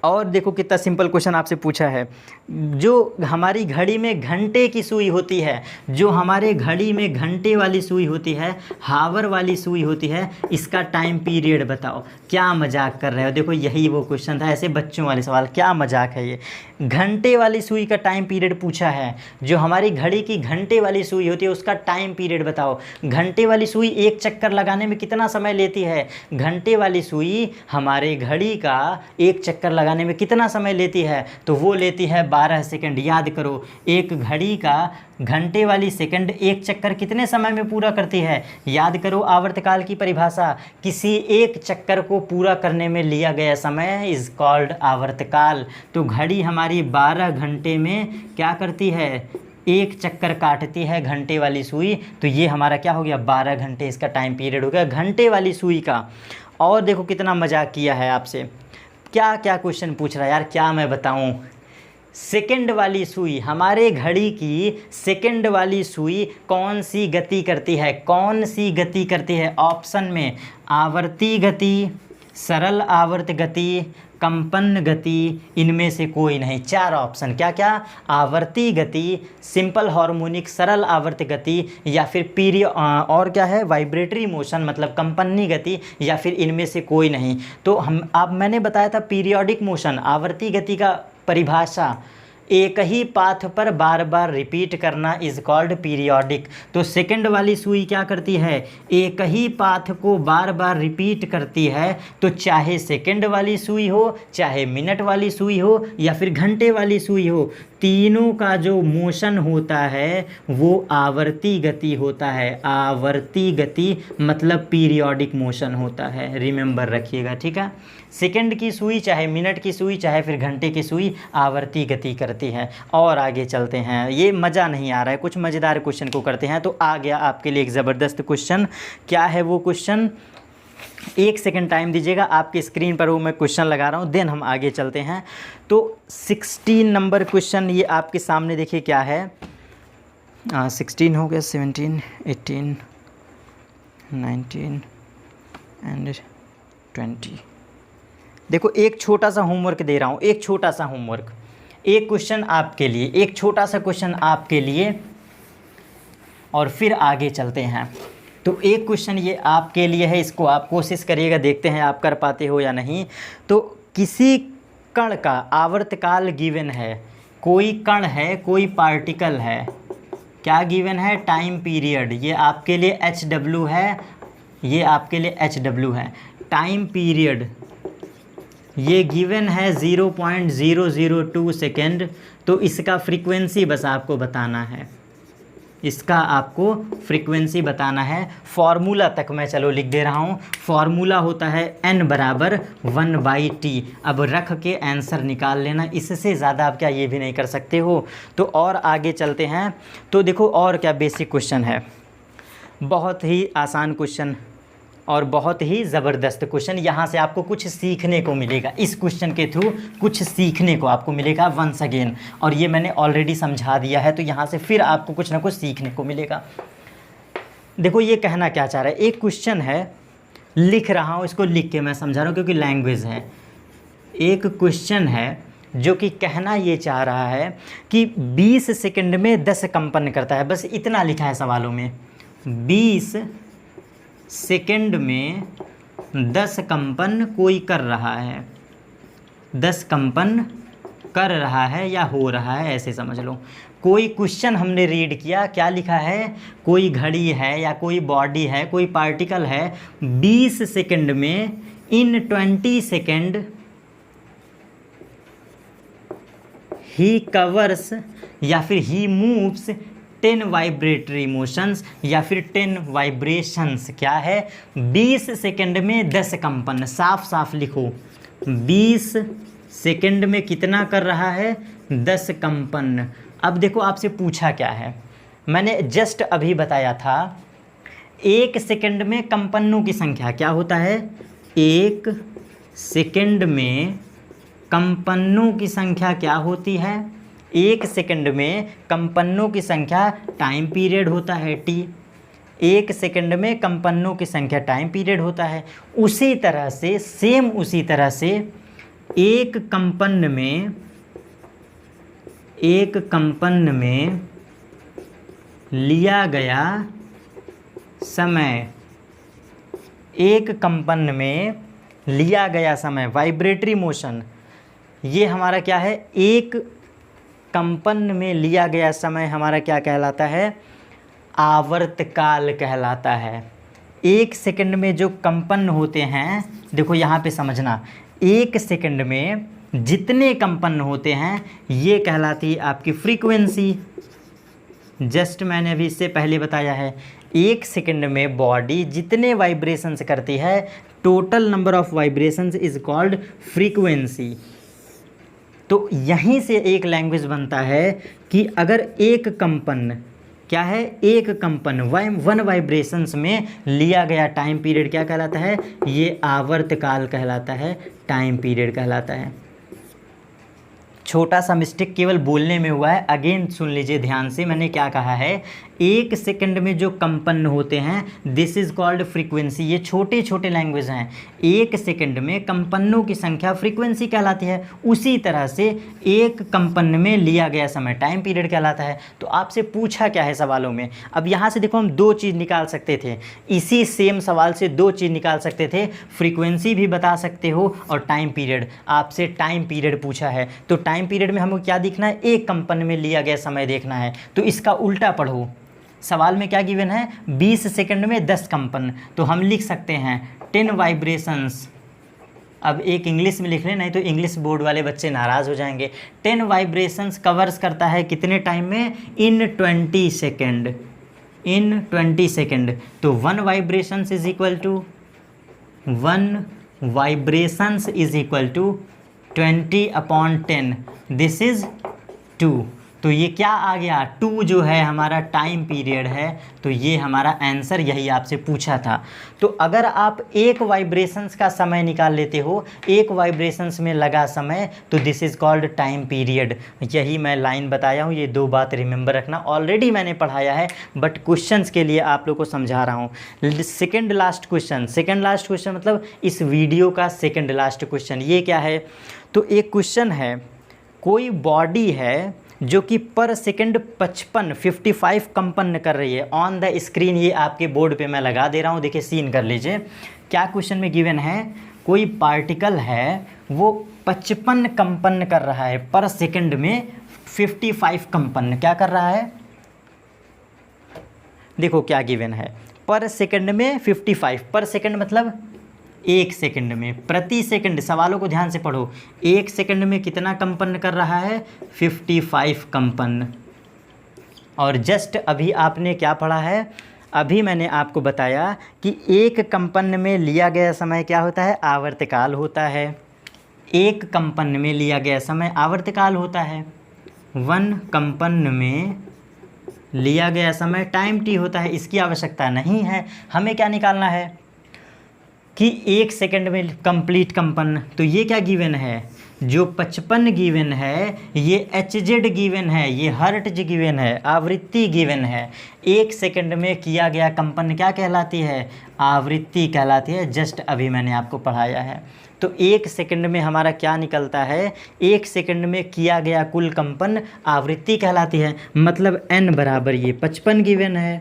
और देखो कितना सिंपल क्वेश्चन आपसे पूछा है, जो हमारी घड़ी में घंटे की सुई होती है, जो हमारे घड़ी में घंटे वाली सुई होती है, हावर वाली सुई होती है, इसका टाइम पीरियड बताओ। क्या मजाक कर रहे हो? देखो यही वो क्वेश्चन था, ऐसे बच्चों वाले सवाल, क्या मजाक है ये। घंटे वाली सुई का टाइम पीरियड पूछा है, जो हमारी घड़ी की घंटे वाली सुई होती है उसका टाइम पीरियड बताओ। घंटे वाली सुई एक चक्कर लगाने में कितना समय लेती है? घंटे वाली सुई हमारे घड़ी का एक चक्कर लगाने जाने में कितना समय लेती है, तो वो लेती है 12 सेकंड। याद करो, एक घड़ी का घंटे वाली सेकंड एक चक्कर कितने समय में पूरा करती है? याद करो आवर्तकाल की परिभाषा, किसी एक चक्कर को पूरा करने में लिया गया समय इज़ कॉल्ड आवर्तकाल। तो घड़ी हमारी 12 घंटे में क्या करती है? एक चक्कर काटती है घंटे वाली सुई। तो ये हमारा क्या हो गया? 12 घंटे इसका टाइम पीरियड हो गया घंटे वाली सुई का। और देखो कितना मजाक किया है आपसे, क्या क्या क्वेश्चन पूछ रहा है यार, क्या मैं बताऊं। सेकंड वाली सुई, हमारे घड़ी की सेकंड वाली सुई कौन सी गति करती है? कौन सी गति करती है? ऑप्शन में आवर्ती गति, सरल आवर्त गति, कंपन गति, इनमें से कोई नहीं। 4 ऑप्शन, क्या क्या? आवर्ती गति, सिंपल हार्मोनिक, सरल आवर्त गति, या फिर और क्या है? वाइब्रेटरी मोशन मतलब कंपनी गति, या फिर इनमें से कोई नहीं। तो मैंने बताया था पीरियोडिक मोशन, आवर्ती गति का परिभाषा एक ही पाथ पर बार बार रिपीट करना इज़ कॉल्ड पीरियोडिक। तो सेकंड वाली सुई क्या करती है? एक ही पाथ को बार बार रिपीट करती है। तो चाहे सेकंड वाली सुई हो, चाहे मिनट वाली सुई हो, या फिर घंटे वाली सुई हो, तीनों का जो मोशन होता है वो आवर्ती गति होता है। आवर्ती गति मतलब पीरियोडिक मोशन होता है, रिमेंबर रखिएगा, ठीक है। सेकंड की सुई, चाहे मिनट की सुई, चाहे फिर घंटे की सुई, आवर्ती गति करती है। और आगे चलते हैं, ये मज़ा नहीं आ रहा है, कुछ मज़ेदार क्वेश्चन को करते हैं। तो आ गया आपके लिए एक ज़बरदस्त क्वेश्चन। क्या है वो क्वेश्चन? 1 सेकंड टाइम दीजिएगा, आपकी स्क्रीन पर वो मैं क्वेश्चन लगा रहा हूँ, देन हम आगे चलते हैं। तो 16 नंबर क्वेश्चन ये आपके सामने देखिए क्या है। 16 हो गया, 17, 18, 19 एंड 20। देखो एक छोटा सा होमवर्क दे रहा हूँ, एक छोटा सा होमवर्क, एक क्वेश्चन आपके लिए, एक छोटा सा क्वेश्चन आपके लिए, और फिर आगे चलते हैं। तो एक क्वेश्चन ये आपके लिए है, इसको आप कोशिश करिएगा, देखते हैं आप कर पाते हो या नहीं। तो किसी कण का आवर्तकाल गिवन है, कोई कण है, कोई पार्टिकल है, क्या गिवन है? Time period. ये आपके लिए HW है, ये आपके लिए HW है। टाइम पीरियड ये गिवन है 0.002 सेकेंड। तो इसका फ्रीक्वेंसी बस आपको बताना है, इसका आपको फ्रीक्वेंसी बताना है। फॉर्मूला तक मैं चलो लिख दे रहा हूँ। फॉर्मूला होता है n बराबर 1/t। अब रख के आंसर निकाल लेना, इससे ज़्यादा आप क्या ये भी नहीं कर सकते हो। तो और आगे चलते हैं। तो देखो और क्या बेसिक क्वेश्चन है, बहुत ही आसान क्वेश्चन और बहुत ही ज़बरदस्त क्वेश्चन। यहाँ से आपको कुछ सीखने को मिलेगा, इस क्वेश्चन के थ्रू कुछ सीखने को आपको मिलेगा वंस अगेन। और ये मैंने ऑलरेडी समझा दिया है, तो यहाँ से फिर आपको कुछ ना कुछ सीखने को मिलेगा। देखो ये कहना क्या चाह रहा है, एक क्वेश्चन है, लिख रहा हूँ, इसको लिख के मैं समझा रहा हूँ क्योंकि लैंग्वेज है। एक क्वेश्चन है जो कि कहना ये चाह रहा है कि 20 सेकंड में 10 कंपन करता है, बस इतना लिखा है सवालों में। 20 सेकंड में 10 कंपन कोई कर रहा है, 10 कंपन कर रहा है या हो रहा है, ऐसे समझ लो। कोई क्वेश्चन हमने रीड किया, क्या लिखा है? कोई घड़ी है या कोई बॉडी है, कोई पार्टिकल है, 20 सेकंड में इन 20 सेकंड ही कवर्स या फिर ही मूव्स 10 वाइब्रेटरी मोशंस या फिर 10 वाइब्रेशंस। क्या है? 20 सेकंड में 10 कंपन, साफ साफ लिखो, 20 सेकंड में कितना कर रहा है? 10 कंपन। अब देखो आपसे पूछा क्या है, मैंने जस्ट अभी बताया था, 1 सेकंड में कंपनों की संख्या क्या होता है? 1 सेकंड में कंपनों की संख्या क्या होती है? 1 सेकंड में कंपनों की संख्या टाइम पीरियड होता है T। 1 सेकंड में कंपनों की संख्या टाइम पीरियड होता है। उसी तरह से सेम उसी तरह से एक कंपन में लिया गया समय, एक कंपन में लिया गया समय, वाइब्रेटरी मोशन, ये हमारा क्या है? एक कंपन में लिया गया समय हमारा क्या कहलाता है? आवर्तकाल कहलाता है। 1 सेकंड में जो कंपन होते हैं, देखो यहाँ पे समझना, 1 सेकंड में जितने कंपन होते हैं ये कहलाती है आपकी फ्रीक्वेंसी। जस्ट मैंने अभी इससे पहले बताया है, 1 सेकंड में बॉडी जितने वाइब्रेशंस करती है, total number of vibrations is called frequency. तो यहीं से एक लैंग्वेज बनता है कि अगर एक कंपन क्या है, एक कंपन 1 वाइब्रेशंस में लिया गया टाइम पीरियड क्या कहलाता है, ये आवर्तकाल कहलाता है, टाइम पीरियड कहलाता है। छोटा सा मिस्टेक केवल बोलने में हुआ है, अगेन सुन लीजिए ध्यान से, मैंने क्या कहा है, 1 सेकंड में जो कंपन होते हैं दिस इज़ कॉल्ड फ्रीक्वेंसी। ये छोटे छोटे लैंग्वेज हैं, 1 सेकंड में कंपनों की संख्या फ्रीक्वेंसी कहलाती है। उसी तरह से एक कंपन में लिया गया समय टाइम पीरियड कहलाता है। तो आपसे पूछा क्या है सवालों में, अब यहाँ से देखो हम 2 चीज़ निकाल सकते थे, इसी सेम सवाल से 2 चीज़ निकाल सकते थे, फ्रीक्वेंसी भी बता सकते हो और टाइम पीरियड। आपसे टाइम पीरियड पूछा है तो टाइम पीरियड में हमको क्या देखना है, एक कंपन में लिया गया समय देखना है। तो इसका उल्टा पढ़ो, सवाल में क्या गिवन है, 20 सेकंड में 10 कंपन, तो हम लिख सकते हैं 10 वाइब्रेशंस। अब एक इंग्लिश में लिख लें, नहीं तो इंग्लिश बोर्ड वाले बच्चे नाराज़ हो जाएंगे। 10 वाइब्रेशंस कवर्स करता है कितने टाइम में, इन 20 सेकेंड, इन 20 सेकेंड। तो 1 vibrations is equal to 1 vibrations is equal to 20/10, this is 2। तो ये क्या आ गया, 2 जो है हमारा टाइम पीरियड है। तो ये हमारा आंसर, यही आपसे पूछा था। तो अगर आप एक वाइब्रेशंस का समय निकाल लेते हो, एक वाइब्रेशंस में लगा समय, तो this is called time period. यही मैं लाइन बताया हूँ, ये 2 बात रिमेंबर रखना, ऑलरेडी मैंने पढ़ाया है बट क्वेश्चंस के लिए आप लोग को समझा रहा हूँ। सेकेंड लास्ट क्वेश्चन मतलब इस वीडियो का सेकेंड लास्ट क्वेश्चन ये क्या है, तो एक क्वेश्चन है, कोई बॉडी है जो कि पर सेकंड 55 कंपन कर रही है ऑन द स्क्रीन। ये आपके बोर्ड पे मैं लगा दे रहा हूँ, देखिए सीन कर लीजिए। क्या क्वेश्चन में गिवन है, कोई पार्टिकल है वो 55 कंपन कर रहा है पर सेकंड में, 55 कंपन क्या कर रहा है, देखो क्या गिवन है, पर सेकंड में 55, पर सेकंड मतलब 1 सेकंड में, प्रति सेकंड, सवालों को ध्यान से पढ़ो, 1 सेकंड में कितना कंपन कर रहा है, 55 कंपन। और जस्ट अभी आपने क्या पढ़ा है, अभी मैंने आपको बताया कि एक कंपन में लिया गया समय क्या होता है, आवर्तकाल होता है। एक कंपन में लिया गया समय आवर्तकाल होता है। 1 कंपन में लिया गया समय टाइम टी होता है। इसकी आवश्यकता नहीं है, हमें क्या निकालना है कि 1 सेकंड में कंप्लीट कंपन। तो ये क्या गिवन है, जो 55 गिवन है ये HZ गिवन है, ये हर्ट्ज गिवन है, आवृत्ति गिवन है। 1 सेकंड में किया गया कंपन क्या कहलाती है, आवृत्ति कहलाती है। जस्ट अभी मैंने आपको पढ़ाया है। तो 1 सेकंड में हमारा क्या निकलता है, 1 सेकंड में किया गया कुल कंपन आवृत्ति कहलाती है। मतलब n बराबर ये 55 गिवन है,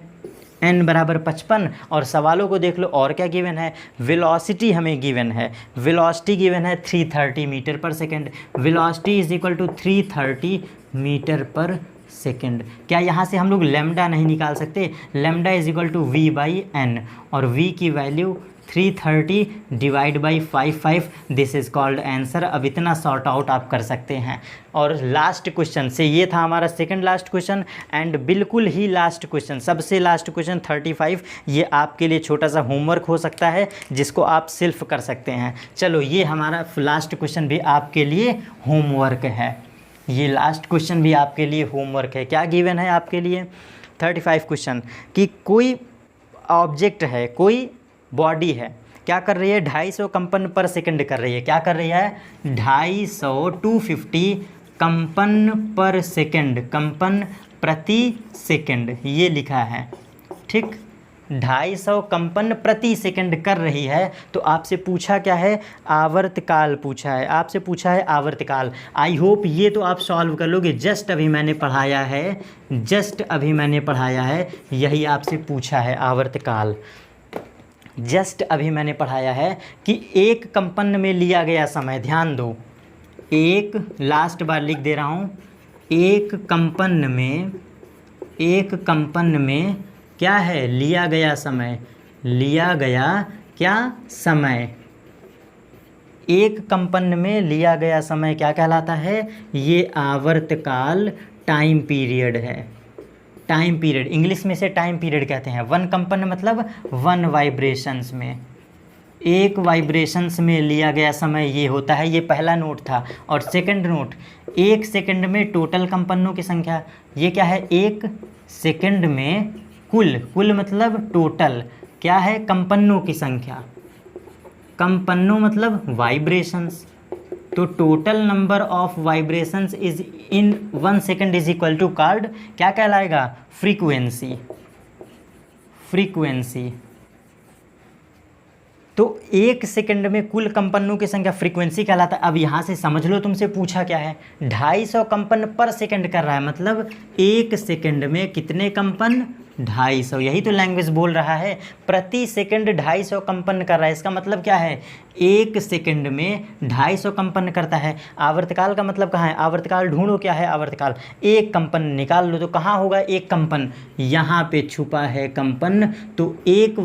n बराबर 55। और सवालों को देख लो और क्या गिवन है, वेलोसिटी हमें गिवन है, वेलोसिटी गिवन है 330 metre per second. Velocity is equal to 330 metre per second. क्या यहाँ से हम लोग लेमडा नहीं निकाल सकते, lambda is equal to v/n, और v की value 330 divide by 55, this is called answer. अब इतना सॉर्ट आउट आप कर सकते हैं। और लास्ट क्वेश्चन से, ये था हमारा सेकंड लास्ट क्वेश्चन, एंड बिल्कुल ही लास्ट क्वेश्चन, सबसे लास्ट क्वेश्चन 35, ये आपके लिए छोटा सा होमवर्क हो सकता है जिसको आप सिर्फ कर सकते हैं। चलो ये हमारा लास्ट क्वेश्चन भी आपके लिए होमवर्क है, ये लास्ट क्वेश्चन भी आपके लिए होमवर्क है। क्या गिवन है आपके लिए 35 क्वेश्चन, कि कोई ऑब्जेक्ट है, कोई बॉडी है, क्या कर रही है, 250 कंपन पर सेकंड कर रही है। क्या कर रही है, 250 कंपन पर सेकंड, कंपन प्रति सेकंड ये लिखा है, ठीक। 250 कंपन प्रति सेकंड कर रही है। तो आपसे पूछा क्या है, आवर्तकाल पूछा है, आपसे पूछा है आवर्तकाल। आई होप ये तो आप सॉल्व कर लोगे। जस्ट अभी मैंने पढ़ाया है, जस्ट अभी मैंने पढ़ाया है, यही आपसे पूछा है आवर्तकाल। जस्ट अभी मैंने पढ़ाया है कि एक कंपन में लिया गया समय, ध्यान दो, एक, लास्ट बार लिख दे रहा हूँ, एक कंपन में क्या है, लिया गया समय, लिया गया क्या समय, एक कंपन में लिया गया समय क्या कहलाता है? ये आवर्तकाल टाइम पीरियड है। टाइम पीरियड इंग्लिश में से टाइम पीरियड कहते हैं। वन कंपन मतलब वन वाइब्रेशंस में, एक वाइब्रेशंस में लिया गया समय ये होता है। ये पहला नोट था। और सेकंड नोट, एक सेकंड में टोटल कंपनों की संख्या, ये क्या है? एक सेकंड में कुल मतलब टोटल क्या है? कंपनों की संख्या। कंपनों मतलब वाइब्रेशंस, तो total number of vibrations is in 1 second is equal to called, क्या कहलाएगा? फ्रीक्वेंसी। फ्रीक्वेंसी। तो एक सेकंड में कुल कंपनों की संख्या फ्रीक्वेंसी कहलाता है। अब यहाँ से समझ लो तुमसे पूछा क्या है? 250 कंपन पर सेकंड कर रहा है, मतलब एक सेकंड में कितने कंपन? 250। यही तो लैंग्वेज बोल रहा है। प्रति सेकंड 250 कंपन कर रहा है, इसका मतलब क्या है? एक सेकंड में 250 कंपन करता है। आवर्तकाल का मतलब कहाँ है? आवर्तकाल ढूंढो, क्या है आवर्तकाल? एक कंपन निकाल लो, तो कहाँ होगा एक कंपन? यहाँ पे छुपा है कंपन। तो एक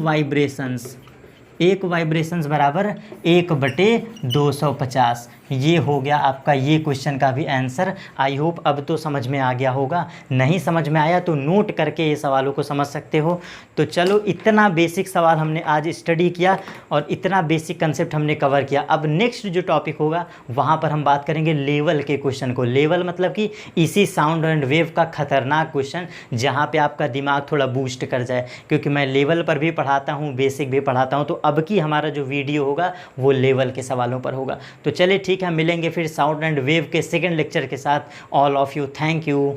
वाइब्रेशंस बराबर 1/250। ये हो गया आपका ये क्वेश्चन का भी आंसर। आई होप अब तो समझ में आ गया होगा। नहीं समझ में आया तो नोट करके ये सवालों को समझ सकते हो। तो चलो, इतना बेसिक सवाल हमने आज स्टडी किया और इतना बेसिक कंसेप्ट हमने कवर किया। अब नेक्स्ट जो टॉपिक होगा वहाँ पर हम बात करेंगे लेवल के क्वेश्चन को। लेवल मतलब कि इसी साउंड एंड वेव का खतरनाक क्वेश्चन, जहाँ पे आपका दिमाग थोड़ा बूस्ट कर जाए, क्योंकि मैं लेवल पर भी पढ़ाता हूँ, बेसिक भी पढ़ाता हूँ। तो अब की हमारा जो वीडियो होगा वो लेवल के सवालों पर होगा। तो चलिए ठीक है, मिलेंगे फिर साउंड एंड वेव के सेकंड लेक्चर के साथ। All of you, thank you.